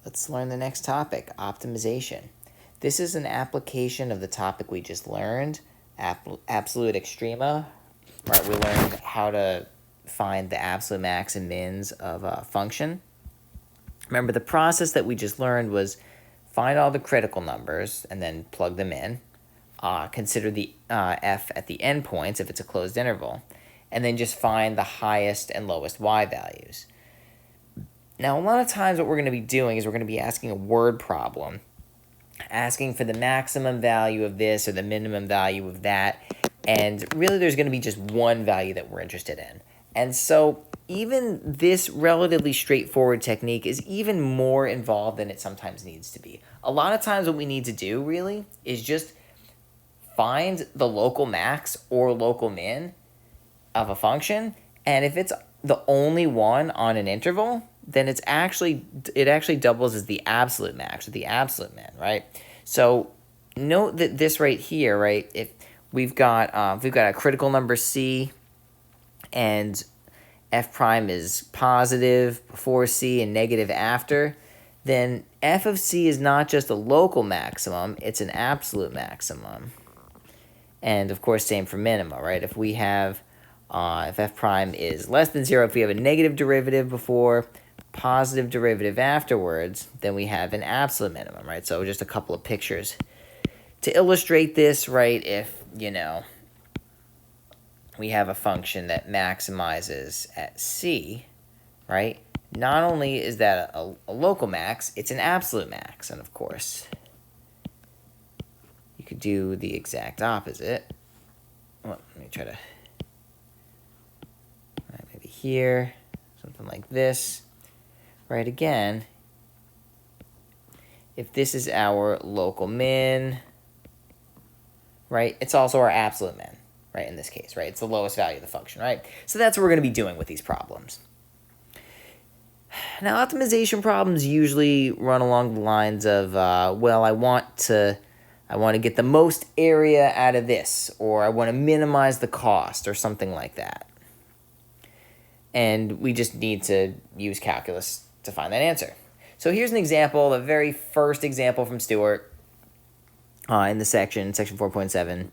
Let's learn the next topic, optimization. This is an application of the topic we just learned, absolute extrema. Right, we learned how to find the absolute max and mins of a function. Remember, the process that we just learned was find all the critical numbers and then plug them in. Consider the f at the endpoints if it's a closed interval, and then just find the highest and lowest y values. Now, a lot of times what we're going to be doing is we're going to be asking a word problem, asking for the maximum value of this or the minimum value of that, and really there's going to be just one value that we're interested in. And so even this relatively straightforward technique is even more involved than it sometimes needs to be. A lot of times what we need to do really is just find the local max or local min of a function, and if it's the only one on an interval, then it actually doubles as the absolute max or the absolute min, right? So note that this right here, right? If we've got a critical number c, and f prime is positive before c and negative after, then f of c is not just a local maximum; it's an absolute maximum. And of course, same for minima, right? If we have if f prime is less than 0, if we have a negative derivative before, positive derivative afterwards, then we have an absolute minimum, right? So just a couple of pictures to illustrate this, right? If, we have a function that maximizes at c, right? Not only is that a local max, it's an absolute max. And of course, you could do the exact opposite. Well, let me try to, maybe here, something like this. Right, again, if this is our local min, right, it's also our absolute min, right, in this case, right? It's the lowest value of the function, right? So that's what we're going to be doing with these problems. Now, optimization problems usually run along the lines of, well, I want to get the most area out of this, or I want to minimize the cost, or something like that. And we just need to use calculus to find that answer. So here's an example, the very first example from Stewart in the section 4.7.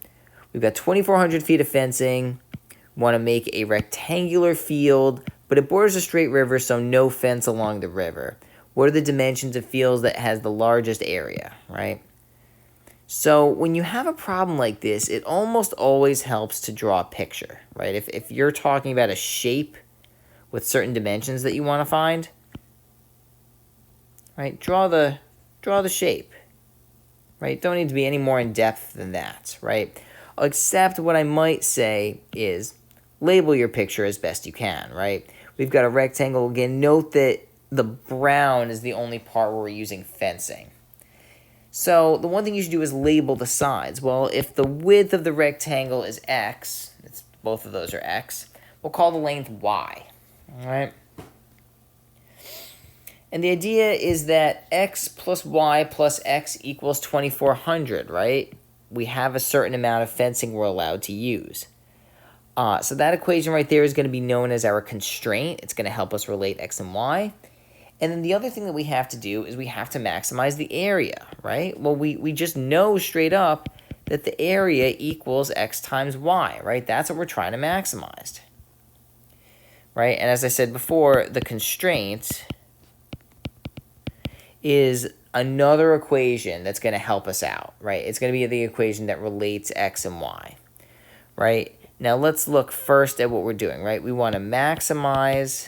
We've got 2,400 feet of fencing. Want to make a rectangular field, but it borders a straight river, so no fence along the river. What are the dimensions of fields that has the largest area, right? So when you have a problem like this, it almost always helps to draw a picture, right? If you're talking about a shape with certain dimensions that you want to find, right? Draw the shape, right? Don't need to be any more in depth than that, right? Except what I might say is label your picture as best you can, right? We've got a rectangle. Again, note that the brown is the only part where we're using fencing. So the one thing you should do is label the sides. Well, if the width of the rectangle is x, both of those are x, we'll call the length y, all right? And the idea is that x plus y plus x equals 2,400, right? We have a certain amount of fencing we're allowed to use. So that equation right there is going to be known as our constraint. It's going to help us relate x and y. And then the other thing that we have to do is we have to maximize the area, right? Well, we just know straight up that the area equals x times y, right? That's what we're trying to maximize, right? And as I said before, the constraint is another equation that's going to help us out, right? It's going to be the equation that relates x and y, right? Now let's look first at what we're doing, right? We want to maximize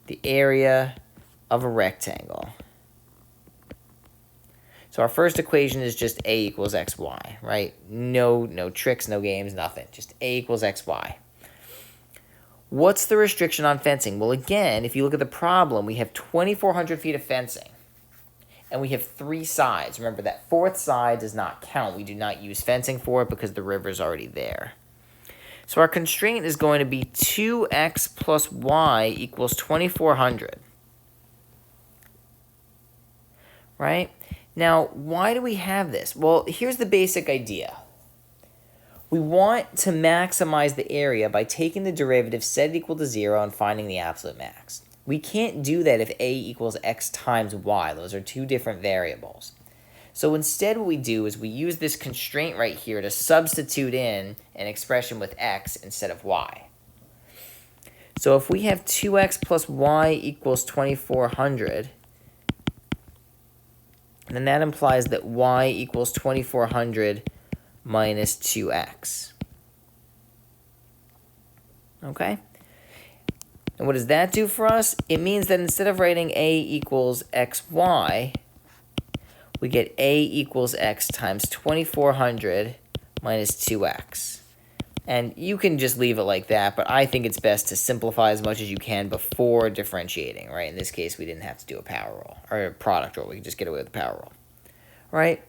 the area of a rectangle. So our first equation is just a equals xy, right? No tricks, no games, nothing. Just a equals xy. What's the restriction on fencing? Well, again, if you look at the problem, we have 2,400 feet of fencing, and we have 3 sides. Remember, that 4th side does not count. We do not use fencing for it because the river's already there. So our constraint is going to be 2x plus y equals 2,400, right? Now, why do we have this? Well, here's the basic idea. We want to maximize the area by taking the derivative, set it equal to 0, and finding the absolute max. We can't do that if a equals x times y. Those are two different variables. So instead what we do is we use this constraint right here to substitute in an expression with x instead of y. So if we have 2x plus y equals 2400, then that implies that y equals 2400 minus 2x. Okay? And what does that do for us? It means that instead of writing a equals xy, we get a equals x times 2400 minus 2x. And you can just leave it like that, but I think it's best to simplify as much as you can before differentiating, right? In this case, we didn't have to do a power rule, or a product rule. We could just get away with the power rule, right?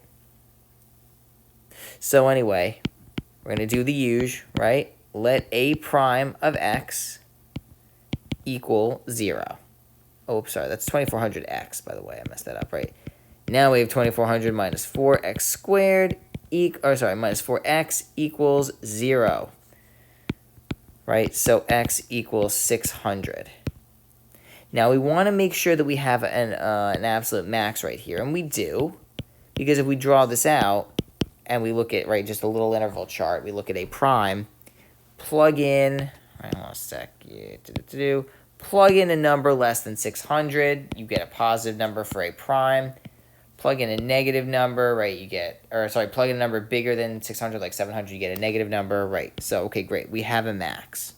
So anyway, we're going to do the usual, right? Let a prime of x equal 0. Oh, sorry, that's 2400x, by the way. I messed that up, right? Now we have 2400 minus 4x squared, minus 4x equals 0. Right? So x equals 600. Now we want to make sure that we have an absolute max right here, and we do, because if we draw this out and we look at, right, just a little interval chart, we look at a prime, plug in, right, hold on a sec, plug in a number less than 600, you get a positive number for a prime. Plug in a negative number, right, plug in a number bigger than 600, like 700, you get a negative number, right? So, okay, great, we have a max.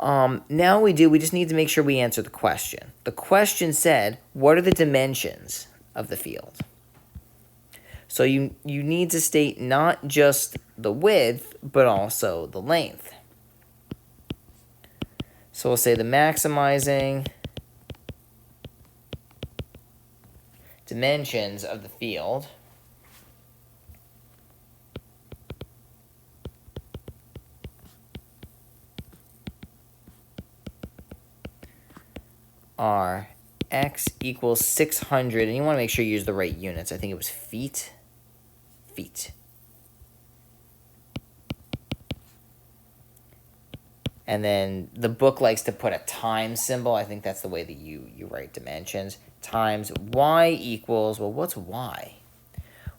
Now we just need to make sure we answer the question. The question said, what are the dimensions of the field? So you need to state not just the width, but also the length. So we'll say the maximizing dimensions of the field are x equals 600, and you want to make sure you use the right units. I think it was feet. And then the book likes to put a times symbol. I think that's the way that you write dimensions. Times y equals, well, what's y?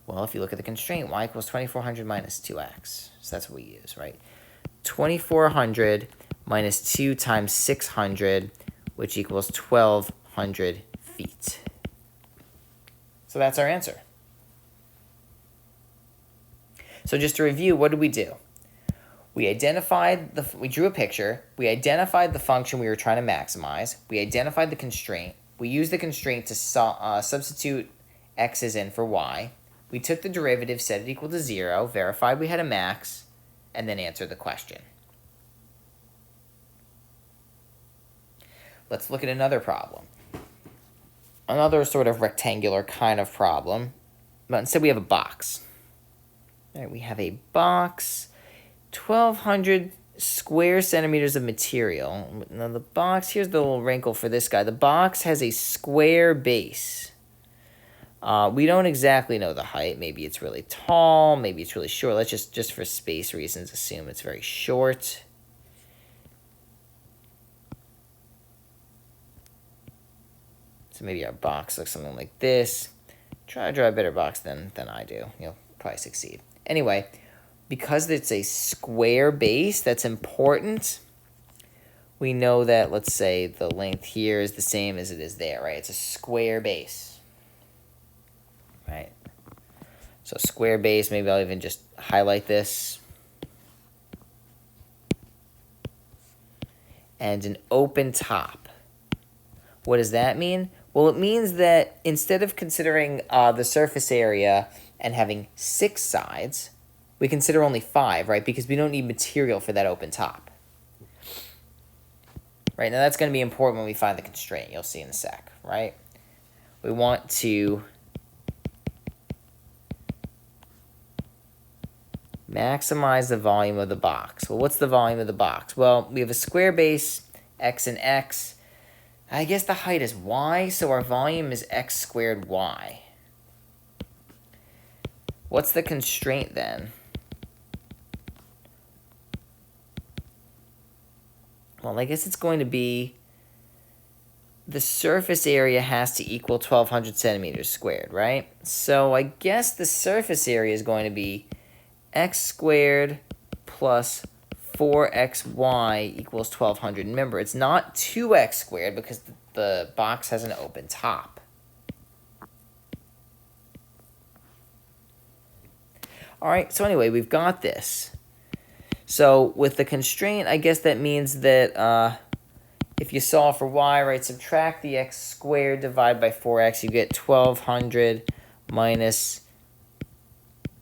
Well, if you look at the constraint, y equals 2400 minus 2x. So that's what we use, right? 2400 minus 2 times 600, which equals 1200 feet. So that's our answer. So just to review, what did we do? We drew a picture, we identified the function we were trying to maximize, we identified the constraint, we used the constraint to substitute x's in for y, we took the derivative, set it equal to 0, verified we had a max, and then answered the question. Let's look at another problem. Another sort of rectangular kind of problem, but instead we have a box. All right, we have a box, 1,200 square centimeters of material. Now the box, here's the little wrinkle for this guy. The box has a square base. We don't exactly know the height. Maybe it's really tall, maybe it's really short. Let's just for space reasons assume it's very short. So maybe our box looks something like this. Try to draw a better box than I do. You'll probably succeed. Anyway, because it's a square base, that's important. We know that, let's say, the length here is the same as it is there, right? It's a square base, right? So square base, maybe I'll even just highlight this. And an open top. What does that mean? Well, it means that instead of considering the surface area and having 6 sides, we consider only 5, right? Because we don't need material for that open top. Right, now that's going to be important when we find the constraint. You'll see in a sec, right? We want to maximize the volume of the box. Well, what's the volume of the box? Well, we have a square base, x and x. I guess the height is y, so our volume is x squared y. What's the constraint then? well, I guess it's going to be, the surface area has to equal 1,200 centimeters squared, right? So I guess the surface area is going to be x squared plus 4xy equals 1,200. Remember, it's not 2x squared because the box has an open top. All right, so anyway, we've got this. So with the constraint, I guess that means that if you solve for y, right, subtract the x squared, divide by 4x, you get 1,200 minus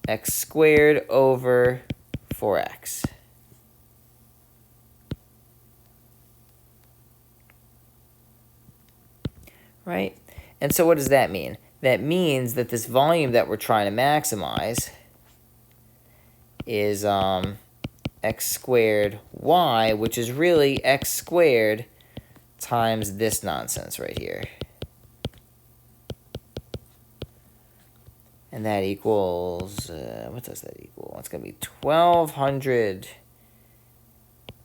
x squared over 4x. Right? And so what does that mean? That means that this volume that we're trying to maximize is x squared y, which is really x squared times this nonsense right here. And that equals, what does that equal? It's going to be 1,200x,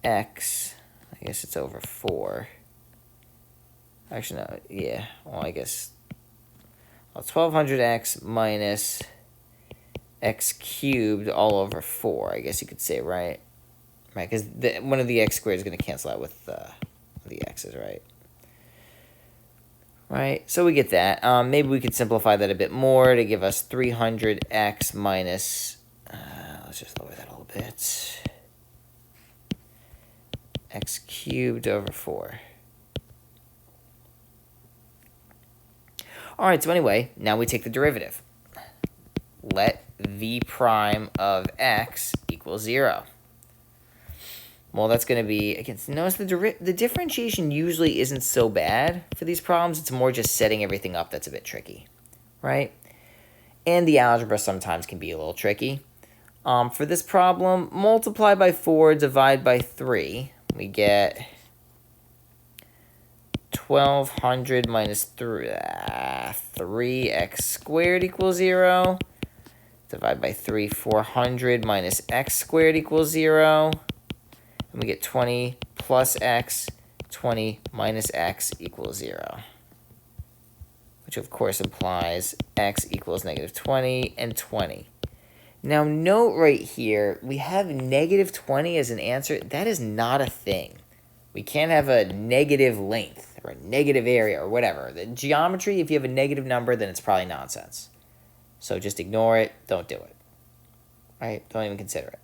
I guess it's over 4. Actually, no, yeah, well, I guess 1,200x minus x cubed all over 4, I guess you could say, right? Right, because one of the x squared is going to cancel out with the x's, right? Right, so we get that. Maybe we could simplify that a bit more to give us 300x minus, let's just lower that a little bit, x cubed over 4. All right, so anyway, now we take the derivative. Let v prime of x equal 0. Well, that's going to be, again, notice the differentiation usually isn't so bad for these problems. It's more just setting everything up that's a bit tricky, right? And the algebra sometimes can be a little tricky. For this problem, multiply by 4, divide by 3. We get 1,200 minus 3x squared equals 0. Divide by 3, 400 minus x squared equals 0. And we get 20 plus x, 20 minus x equals 0. Which of course implies x equals negative 20 and 20. Now note right here, we have negative 20 as an answer. That is not a thing. We can't have a negative length or a negative area or whatever. The geometry, if you have a negative number, then it's probably nonsense. So just ignore it, don't do it. Right? Don't even consider it.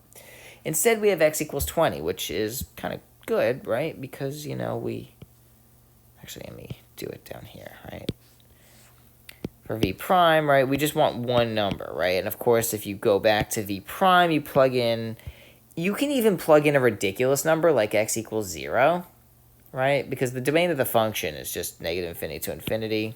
Instead, we have x equals 20, which is kind of good, right? Because, you know, actually, let me do it down here, right? For v prime, right, we just want one number, right? And of course, if you go back to v prime, you plug in, you can even plug in a ridiculous number like x equals 0, right? Because the domain of the function is just negative infinity to infinity.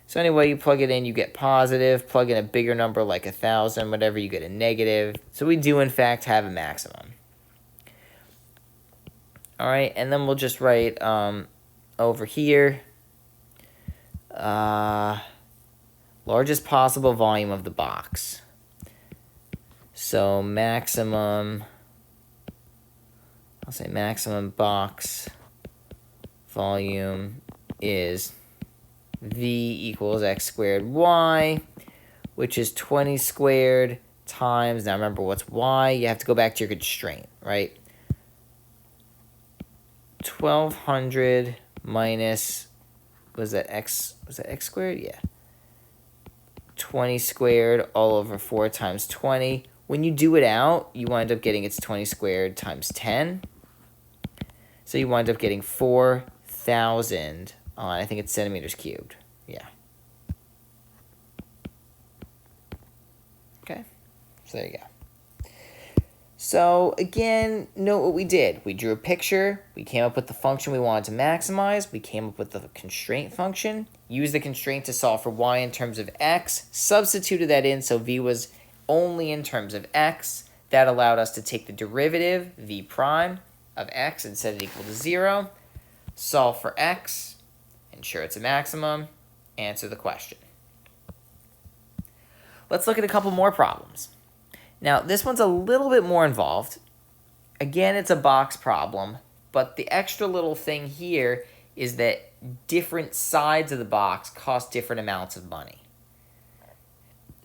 So anyway, you plug it in, you get positive. Plug in a bigger number like 1,000, whatever, you get a negative. So we do, in fact, have a maximum. All right, and then we'll just write over here, largest possible volume of the box. So maximum, I'll say maximum box volume is v equals x squared y, which is 20 squared times, now remember what's y, you have to go back to your constraint, right? 1,200 minus, was that x squared? Yeah. 20 squared all over 4 times 20. When you do it out, you wind up getting it's 20 squared times 10. So you wind up getting 4,000 on, I think it's centimeters cubed. Yeah. Okay. So there you go. So again, note what we did. We drew a picture. We came up with the function we wanted to maximize. We came up with the constraint function. Used the constraint to solve for y in terms of x. Substituted that in so v was only in terms of x. That allowed us to take the derivative, v prime, of x and set it equal to 0. Solve for x. Ensure it's a maximum. Answer the question. Let's look at a couple more problems. Now, this one's a little bit more involved. Again, it's a box problem, but the extra little thing here is that different sides of the box cost different amounts of money.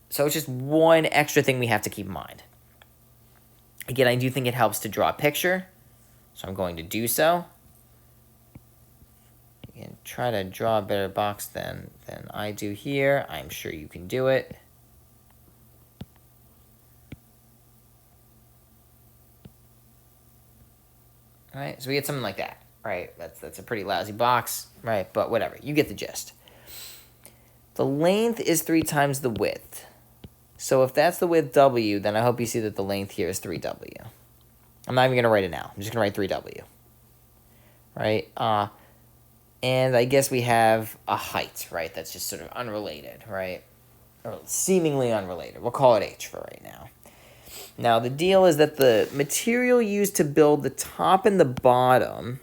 So it's just one extra thing we have to keep in mind. Again, I do think it helps to draw a picture, so I'm going to do so. You can try to draw a better box than I do here. I'm sure you can do it. All right, so we get something like that. Right, that's a pretty lousy box, right? But whatever, you get the gist. The length is 3 times the width. So if that's the width W, then I hope you see that the length here is 3W. I'm not even going to write it now. I'm just going to write 3W. Right? And I guess we have a height, right? That's just sort of unrelated, right? Or seemingly unrelated. We'll call it H for right now. Now, the deal is that the material used to build the top and the bottom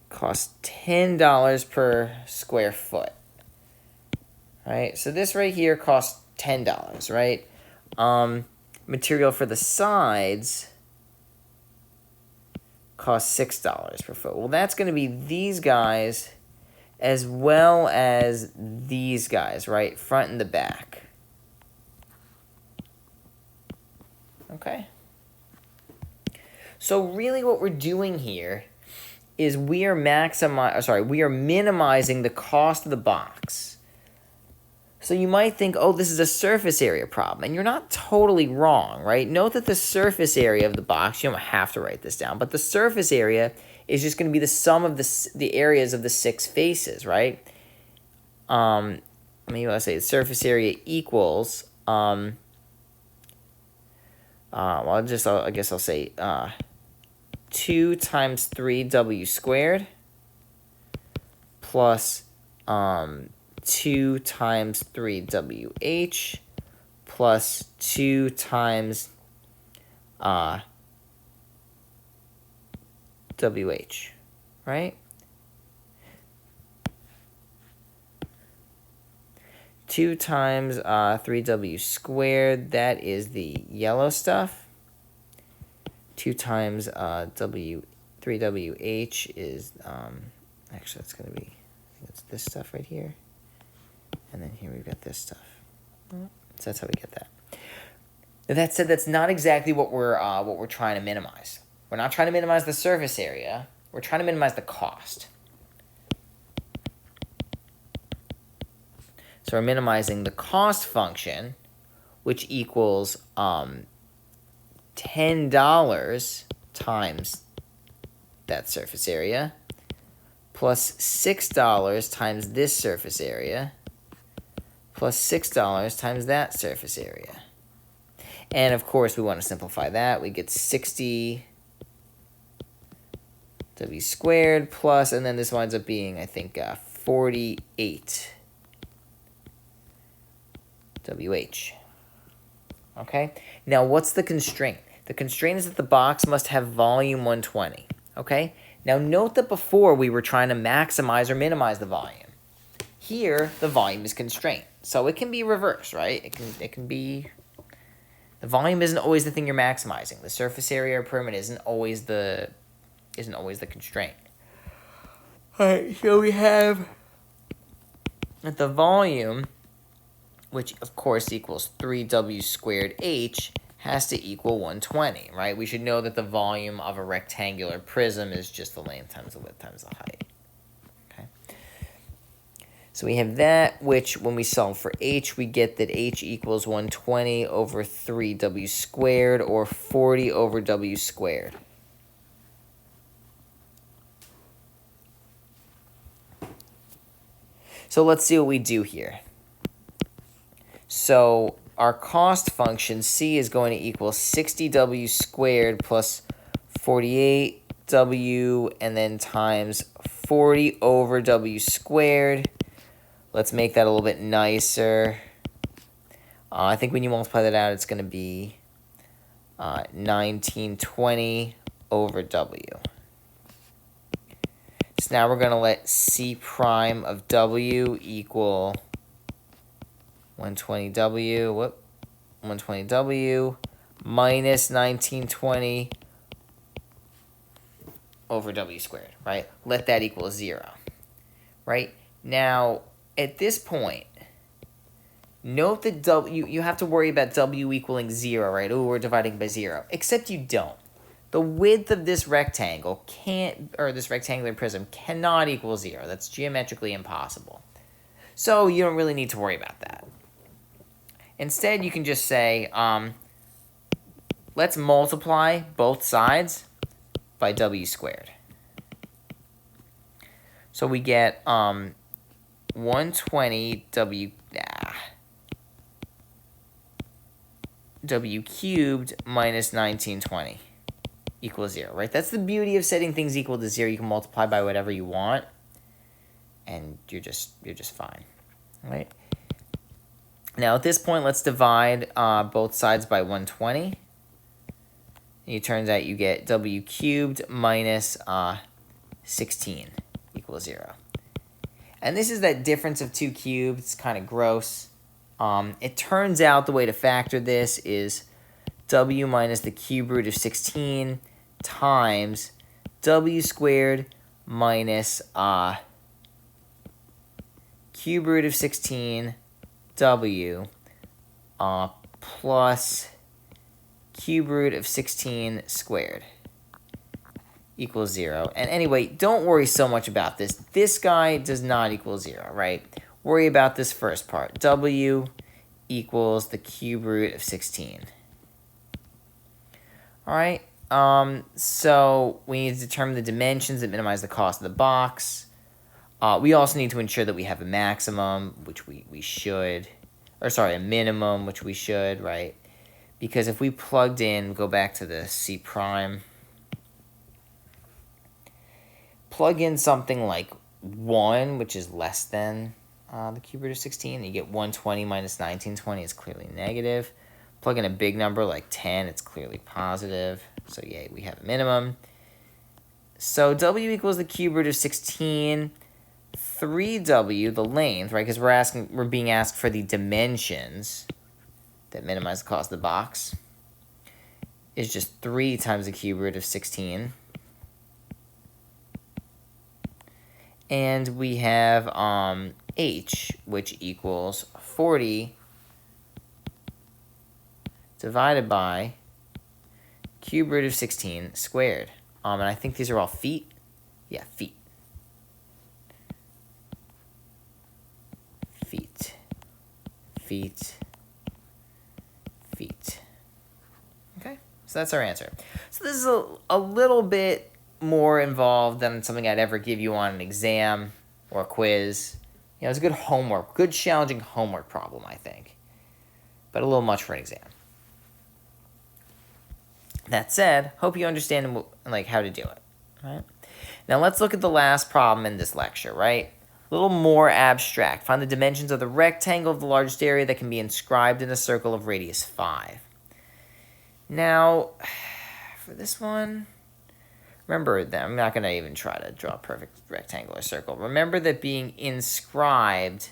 costs $10 per square foot. Right? So this right here costs $10, right? Material for the sides costs $6 per foot. Well, that's going to be these guys as well as these guys, right? Front and the back. Okay? So really what we're doing here is we are minimizing the cost of the box. So you might think, oh, this is a surface area problem, and you're not totally wrong, right? Note that the surface area of the box, you don't have to write this down, but the surface area is just going to be the sum of the areas of the 6 faces, right? Maybe I'll say the surface area equals, I guess I'll say 2 times 3W squared plus 2 times 3WH plus 2 times WH, right? 2 times 3W squared, that is the yellow stuff. 2 times 3WH is, actually that's going to be, it's this stuff right here. And then here we've got this stuff. So that's how we get that. That said, that's not exactly what we're trying to minimize. We're not trying to minimize the surface area. We're trying to minimize the cost. So we're minimizing the cost function, which equals $10 times that surface area plus $6 times this surface area plus $6 times that surface area. And of course, we want to simplify that. We get 60 W squared plus, and then this winds up being, I think, 48 WH. Okay? Now, what's the constraint? The constraint is that the box must have volume 120. Okay? Now, note that before we were trying to maximize or minimize the volume. Here, the volume is constrained. So it can be reversed, right? It can be... The volume isn't always the thing you're maximizing. The surface area or perimeter isn't always the constraint. Alright, so we have the volume, which of course equals 3W squared H, has to equal 120, right? We should know that the volume of a rectangular prism is just the length times the width times the height. Okay. So we have that, which when we solve for H, we get that H equals 120 over 3W squared, or 40 over W squared. So let's see what we do here. So our cost function, C, is going to equal 60W squared plus 48W, and then times 40 over W squared. Let's make that a little bit nicer. I think when you multiply that out, it's going to be 1920 over W. So now we're going to let C prime of W equal 120W minus 1920 over w squared, right? Let that equal 0, right? Now, at this point, note that you have to worry about w equaling 0, right? Oh, we're dividing by 0, except you don't. The width of this rectangle this rectangular prism cannot equal 0. That's geometrically impossible. So you don't really need to worry about that. Instead, you can just say, let's multiply both sides by w squared. So we get 120 w cubed minus 1920 equals 0, right? That's the beauty of setting things equal to 0. You can multiply by whatever you want, and you're just fine, right? Now, at this point, let's divide both sides by 120. It turns out you get w cubed minus 16 equals 0. And this is that difference of 2 cubes. It's kind of gross. It turns out the way to factor this is w minus the cube root of 16 times w squared minus cube root of 16 w plus cube root of 16 squared equals 0. And anyway, don't worry so much about this. This guy does not equal 0, right? Worry about this first part. W equals the cube root of 16. All right, so we need to determine the dimensions that minimize the cost of the box. We also need to ensure that we have a maximum, which we should, or sorry, a minimum, which we should, right? Because if we plugged in, go back to the C prime, plug in something like 1, which is less than the cube root of 16, you get 120 minus 1920 is clearly negative. Plug in a big number like 10, it's clearly positive. So yay, we have a minimum. So w equals the cube root of 16, 3w, the length, right? Because we're being asked for the dimensions that minimize the cost of the box, is just 3 times the cube root of 16. And we have h, which equals 40 divided by cube root of 16 squared. And I think these are all feet. Yeah, feet. Feet. Feet. Feet. Okay, so that's our answer. So this is a little bit more involved than something I'd ever give you on an exam or a quiz. You know, it's a good homework, good challenging homework problem, I think. But a little much for an exam. That said, hope you understand how to do it, right? Now let's look at the last problem in this lecture, right? A little more abstract. Find the dimensions of the rectangle of the largest area that can be inscribed in a circle of radius 5. Now, for this one, remember that I'm not going to even try to draw a perfect rectangular circle. Remember that being inscribed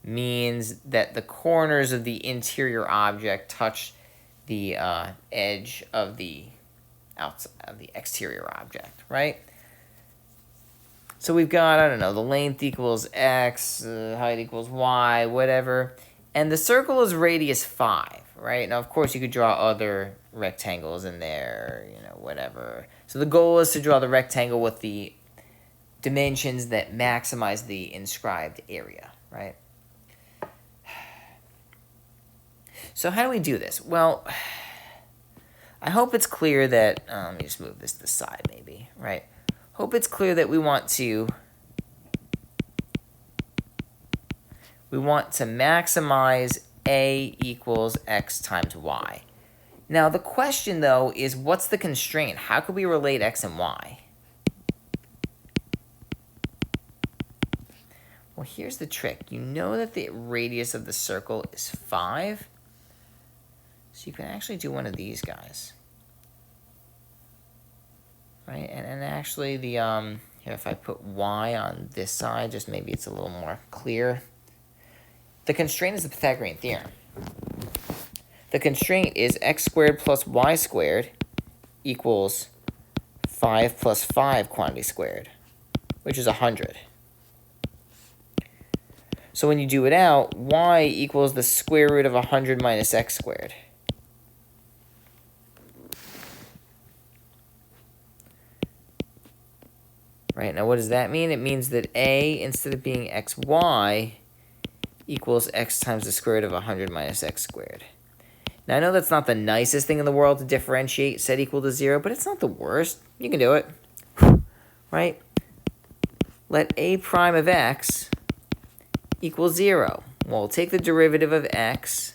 means that the corners of the interior object touch the edge of the outside of the exterior object, right? So we've got, I don't know, the length equals x, height equals y, whatever. And the circle is radius 5, right? Now, of course, you could draw other rectangles in there, you know, whatever. So the goal is to draw the rectangle with the dimensions that maximize the inscribed area, right? So how do we do this? Well, I hope it's clear that, let me just move this to the side maybe, right? Hope it's clear that we want to maximize a equals x times y. Now the question though is, what's the constraint? How could we relate x and y? Well, here's the trick. You know that the radius of the circle is 5. So you can actually do one of these guys. Right? And actually the here, if I put y on this side, just maybe it's a little more clear. The constraint is the Pythagorean theorem. The constraint is x squared plus y squared equals 5 plus 5 quantity squared, which is 100. So when you do it out, y equals the square root of 100 minus x squared. Right, now what does that mean? It means that a, instead of being xy, equals x times the square root of 100 minus x squared. Now I know that's not the nicest thing in the world to differentiate set equal to 0, but it's not the worst. You can do it. Right? Let a prime of x equal 0. Well, we'll take the derivative of x,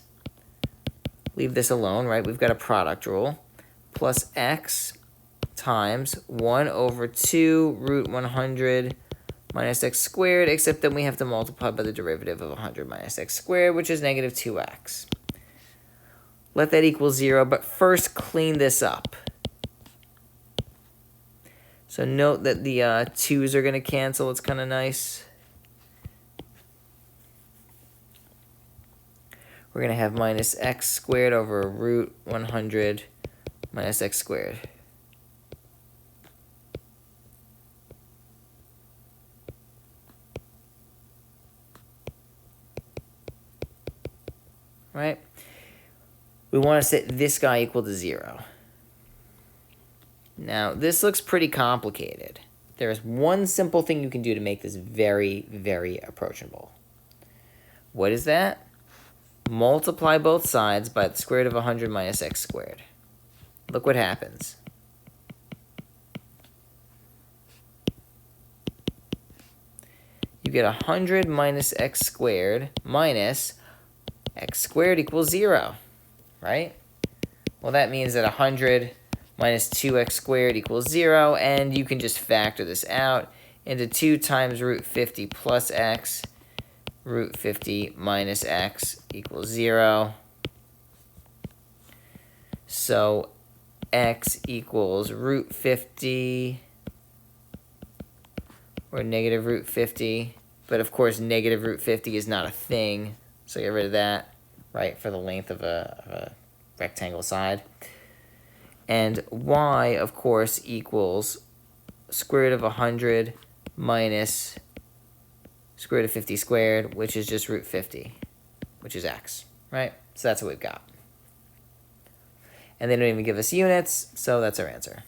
leave this alone, right? We've got a product rule, plus x times 1 over 2 root 100 minus x squared, except then we have to multiply by the derivative of 100 minus x squared, which is negative 2x. Let that equal 0, but first clean this up. So note that the 2's are going to cancel. It's kind of nice. We're going to have minus x squared over root 100 minus x squared. Right? We want to set this guy equal to 0. Now, this looks pretty complicated. There is one simple thing you can do to make this very, very approachable. What is that? Multiply both sides by the square root of 100 minus x squared. Look what happens. You get 100 minus x squared minus x squared equals 0, right? Well, that means that 100 minus 2x squared equals 0, and you can just factor this out into 2 times root 50 plus x, root 50 minus x equals 0. So x equals root 50, or negative root 50, but of course negative root 50 is not a thing, so get rid of that, right, for the length of a rectangle side. And y, of course, equals square root of 100 minus square root of 50 squared, which is just root 50, which is x, right? So that's what we've got. And they don't even give us units, so that's our answer.